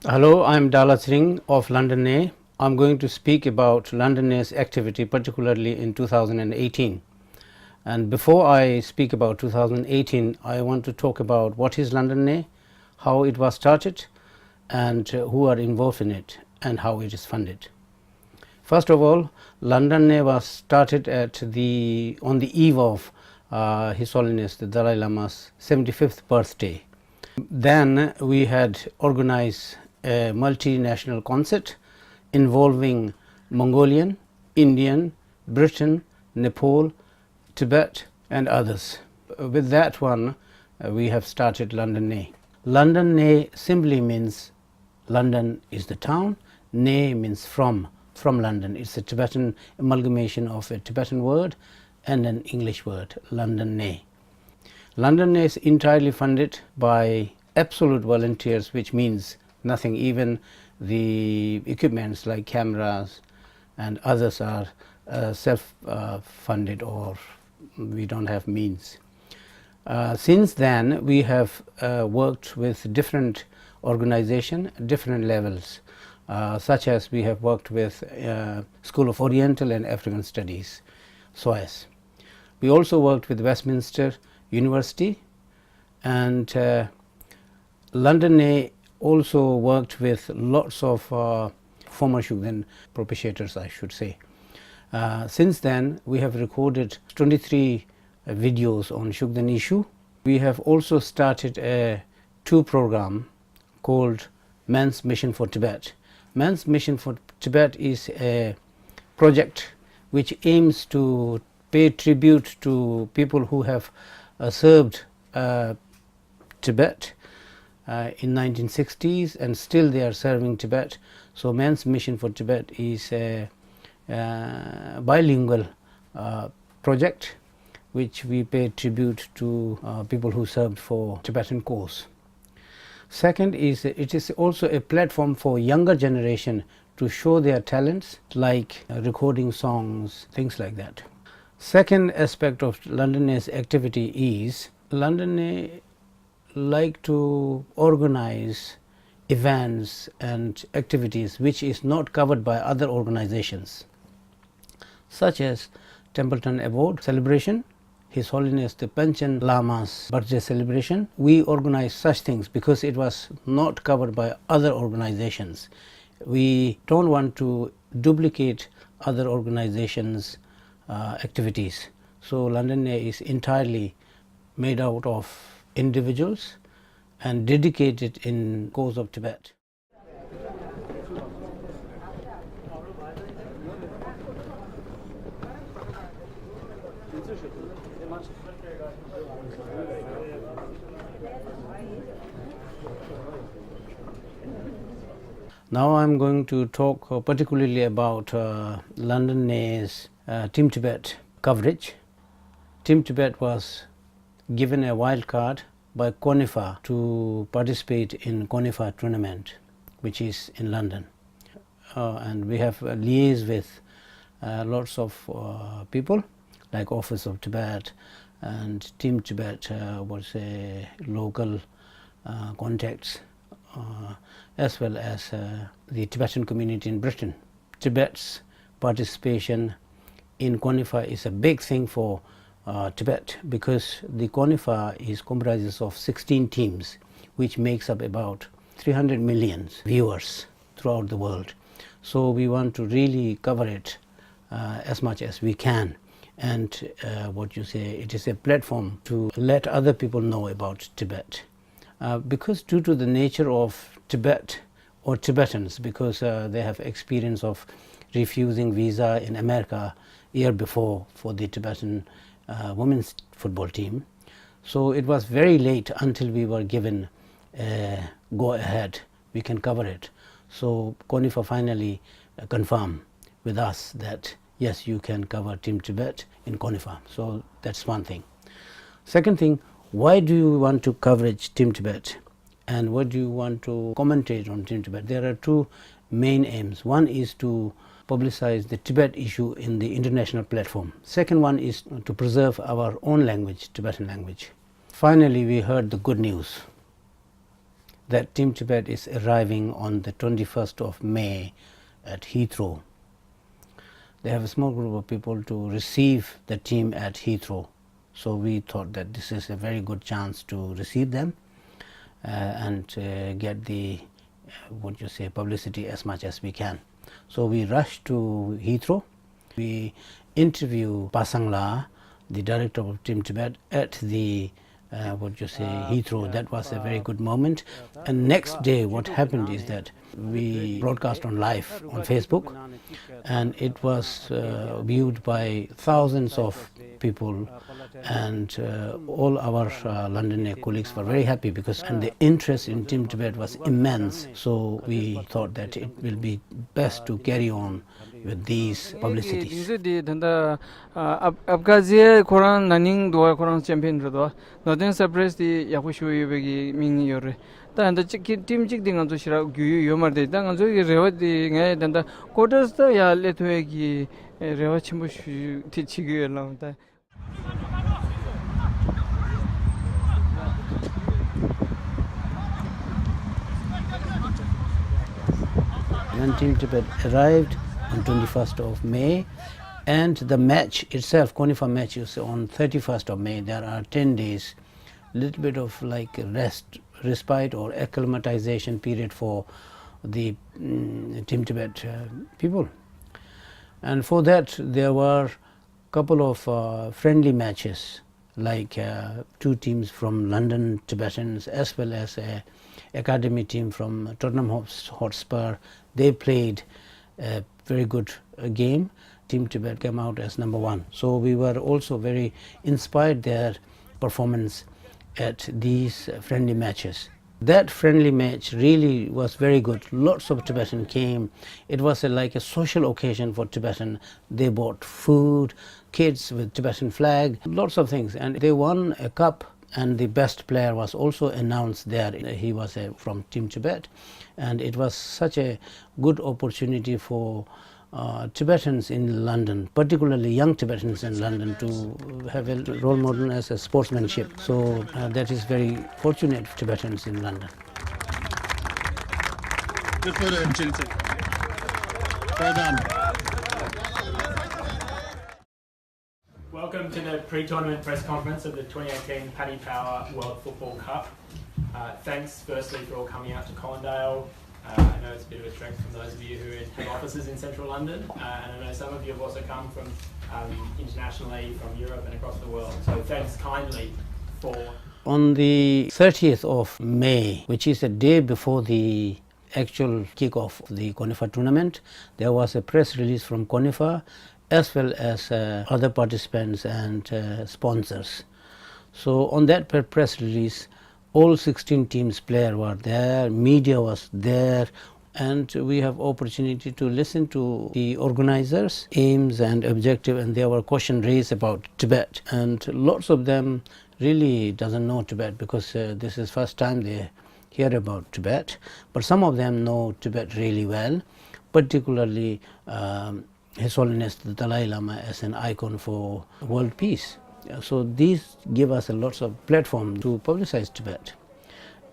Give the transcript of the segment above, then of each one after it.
Hello, I am Dala Singh of London A. I am going to speak about London A's activity, particularly in 2018. And before I speak about 2018, I want to talk about what is London A, how it was started, and who are involved in it, and how it is funded. First of all, London A was started on the eve of His Holiness the Dalai Lama's 75th birthday. Then we had organized a multinational concert involving Mongolian, Indian, Britain, Nepal, Tibet and others. With that one, we have started London A. London A simply means London is the town, Ne means from London. It's a Tibetan amalgamation of a Tibetan word and an English word, London A. London A is entirely funded by absolute volunteers, which means nothing. Even the equipments like cameras and others are self-funded, or we don't have means. Since then, we have worked with different organizations, different levels, such as we have worked with School of Oriental and African Studies, SOAS. We also worked with Westminster University, and London A also worked with lots of former Shugden propitiators, I should say. Since then, we have recorded 23 videos on Shugden issue. We have also started a two program called Men's Mission for Tibet. Men's Mission for Tibet is a project which aims to pay tribute to people who have served Tibet in 1960s, and still they are serving Tibet. So Men's Mission for Tibet is a bilingual project which we pay tribute to people who served for Tibetan cause. Second is, it is also a platform for younger generation to show their talents, like recording songs, things like that. Second aspect of London A's activity is London A like to organize events and activities which is not covered by other organizations, such as Templeton Award celebration, His Holiness the Panchen Lama's birthday celebration. We organize such things because it was not covered by other organizations. We don't want to duplicate other organizations' activities. So London A is entirely made out of individuals and dedicated in cause of Tibet. Now I am going to talk particularly about London A's Team Tibet coverage. Team Tibet was given a wild card by CONIFA to participate in CONIFA tournament, which is in London. And we have liaised with lots of people like Office of Tibet and Team Tibet was a local contacts, as well as the Tibetan community in Britain. Tibet's participation in CONIFA is a big thing for Tibet, because the CONIFA comprises of 16 teams, which makes up about 300 million viewers throughout the world. So we want to really cover it as much as we can, and it is a platform to let other people know about Tibet. Because due to the nature of Tibet or Tibetans, because they have experience of refusing visa in America year before for the Tibetan women's football team. So it was very late until we were given a go ahead, we can cover it. So CONIFA finally confirmed with us that yes, you can cover Team Tibet in CONIFA. So that's one thing. Second thing, why do you want to coverage Team Tibet and what do you want to commentate on Team Tibet? There are two main aims. One is to publicize the Tibet issue in the international platform. Second one is to preserve our own language, Tibetan language. Finally, we heard the good news that Team Tibet is arriving on the 21st of May at Heathrow. They have a small group of people to receive the team at Heathrow. So we thought that this is a very good chance to receive them and get the publicity as much as we can. So we rushed to Heathrow. We interviewed Pasang La, the director of Team Tibet, at the Heathrow. That was a very good moment. And next day what happened is that we broadcast on live on Facebook, and it was viewed by thousands of people, and all our London colleagues were very happy because the interest in Team Tibet was immense. So we thought that it will be best to carry on with these publicities. Abkhazia Koran Naning Dua Koran champion Rodo, Northern Cyprus the Yakushu Ming Yore. Then the team chickding on to Shira Gu Yomar de Dang and Zoe Rewadi and the quarters the Ya Letuegi Rewachimush Tichigu along there. When Team Tibet arrived on 21st of May, and the match itself, CONIFA match, is on 31st of May. There are 10 days, little bit of like respite or acclimatization period for the Team Tibet people. And for that there were couple of friendly matches, like two teams from London Tibetans as well as a academy team from Tottenham Hotspur. They played a very good game. Team Tibet came out as number one. So we were also very inspired their performance at these friendly matches. That friendly match really was very good. Lots of Tibetan came. It was like a social occasion for Tibetan. They bought food, kids with Tibetan flag, lots of things. And they won a cup, and the best player was also announced there. He was from Team Tibet. And it was such a good opportunity for Tibetans in London, particularly young Tibetans in London, to have a role model as a sportsmanship. So that is very fortunate for Tibetans in London. Good photo in Chintu. Well done. Welcome to the pre-tournament press conference of the 2018 Paddy Power World Football Cup. Thanks firstly for all coming out to Colindale. I know it's a bit of a trek from those of you who have offices in central London, and I know some of you have also come from internationally, from Europe and across the world. So thanks kindly for... On the 30th of May, which is a day before the actual kick-off of the CONIFA tournament, there was a press release from CONIFA as well as other participants and sponsors. So on that press release, all 16 teams players were there, media was there, and we have opportunity to listen to the organizers' aims and objective, and there were questions raised about Tibet, and lots of them really doesn't know Tibet because this is first time they hear about Tibet, but some of them know Tibet really well, particularly His Holiness the Dalai Lama as an icon for world peace. So these give us a lots of platform to publicize Tibet.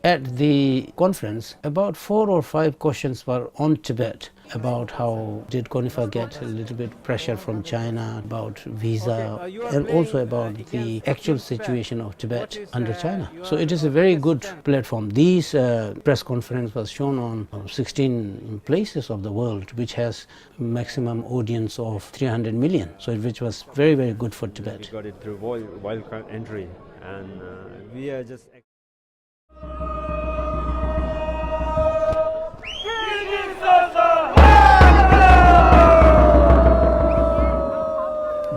At the conference, about 4 or 5 questions were on Tibet, about how did CONIFA get a little bit pressure from China, about visa, and also about the actual situation of Tibet under China. So it is a very good platform. This press conference was shown on 16 places of the world, which has maximum audience of 300 million, so which was very, very good for Tibet. We got it through wildcard entry, and we are just...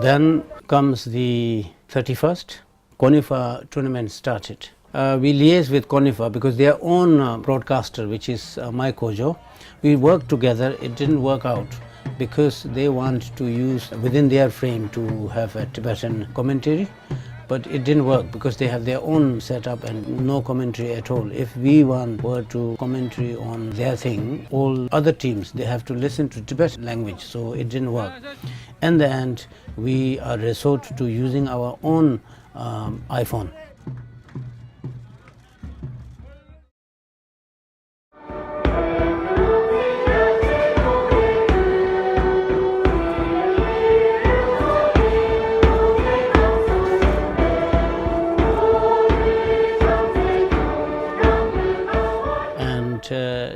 Then comes the 31st, CONIFA tournament started. We liaised with CONIFA because their own broadcaster, which is Mike Kojo, we worked together. It didn't work out because they want to use within their frame to have a Tibetan commentary, but it didn't work because they have their own setup and no commentary at all. If we were to commentary on their thing, all other teams, they have to listen to Tibetan language, so it didn't work. In the end, we are resort to using our own iPhone.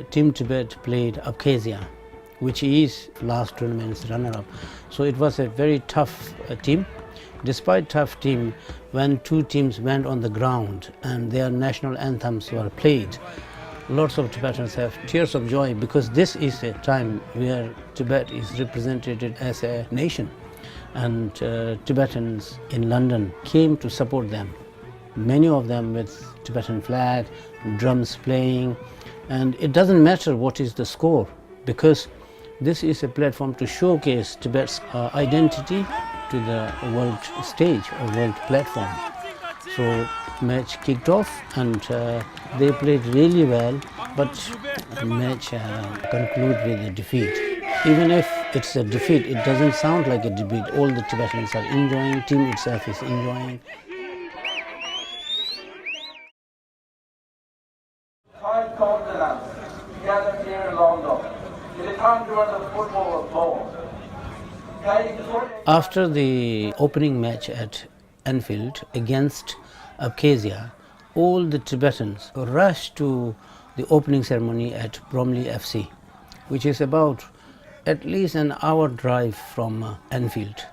Team Tibet played Abkhazia, which is last tournament's runner-up. So it was a very tough team. Despite tough team, when two teams went on the ground and their national anthems were played, lots of Tibetans have tears of joy because this is a time where Tibet is represented as a nation, and Tibetans in London came to support them. Many of them with Tibetan flag, drums playing, and it doesn't matter what is the score because this is a platform to showcase Tibet's identity to the world stage or world platform. So match kicked off and they played really well, but the match concluded with a defeat. Even if it's a defeat, it doesn't sound like a defeat. All the Tibetans are enjoying, team itself is enjoying. Five continents gathered here in London in the country where the football was born. After the opening match at Anfield against Abkhazia, all the Tibetans rushed to the opening ceremony at Bromley FC, which is about at least an hour drive from Anfield.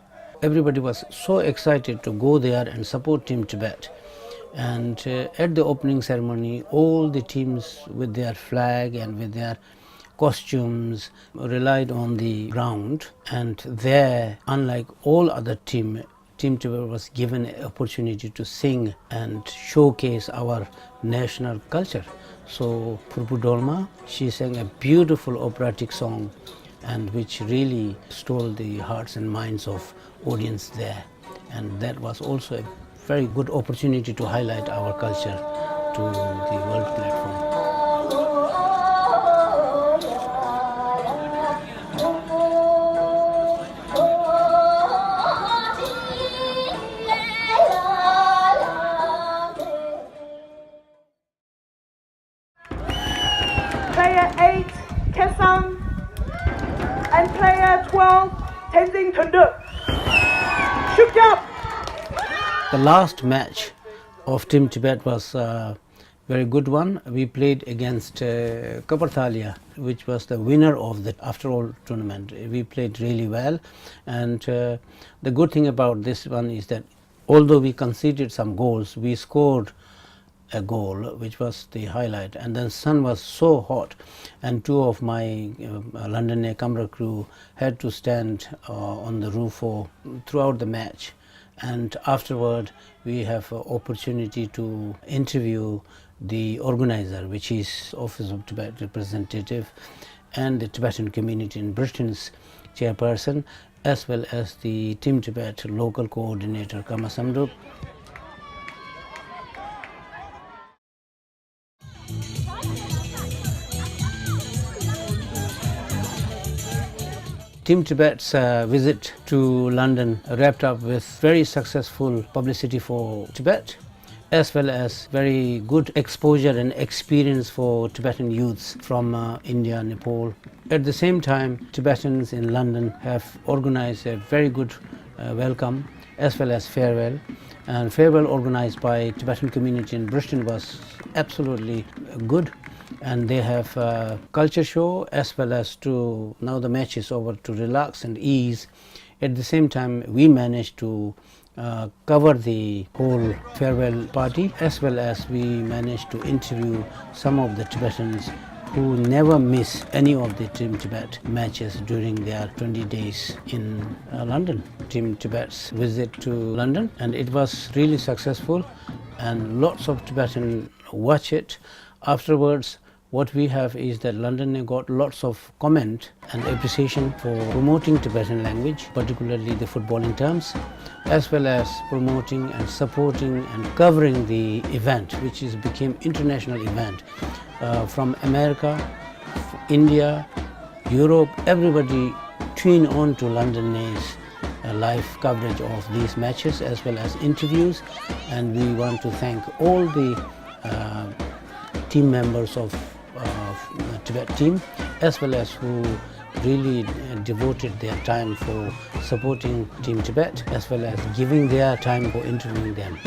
Everybody was so excited to go there and support Team Tibet. And at the opening ceremony, all the teams with their flag and with their costumes relied on the ground, and there, unlike all other Team Tibet was given an opportunity to sing and showcase our national culture. So Purpu Dolma, she sang a beautiful operatic song, and which really stole the hearts and minds of audience there, and that was also a very good opportunity to highlight our culture to the world platform. Player 8, Kesang, and player 12, Tenzing Tundu. Shoot up! The last match of Team Tibet was a very good one. We played against Kaparthalia, which was the winner of the After All tournament. We played really well, and the good thing about this one is that although we conceded some goals, we scored a goal, which was the highlight. And then sun was so hot, and two of my London camera crew had to stand on the roof throughout the match. And afterward we have an opportunity to interview the organizer, which is Office of Tibet Representative, and the Tibetan community in Britain's chairperson, as well as the Team Tibet local coordinator Kama Samdup. Team Tibet's visit to London wrapped up with very successful publicity for Tibet, as well as very good exposure and experience for Tibetan youths from India, Nepal. At the same time, Tibetans in London have organized a very good welcome as well as farewell. And farewell organized by Tibetan community in Britain was absolutely good. And they have a culture show as well as to, now the match is over, to relax and ease. At the same time, we managed to cover the whole farewell party, as well as we managed to interview some of the Tibetans who never miss any of the Team Tibet matches during their 20 days in London. Team Tibet's visit to London, and it was really successful, and lots of Tibetan watch it. Afterwards, what we have is that London got lots of comment and appreciation for promoting Tibetan language, particularly the footballing terms, as well as promoting and supporting and covering the event, which became international event. From America, India, Europe, everybody tune on to London's live coverage of these matches as well as interviews, and we want to thank all the team members of Tibet team as well as who really devoted their time for supporting Team Tibet as well as giving their time for interviewing them.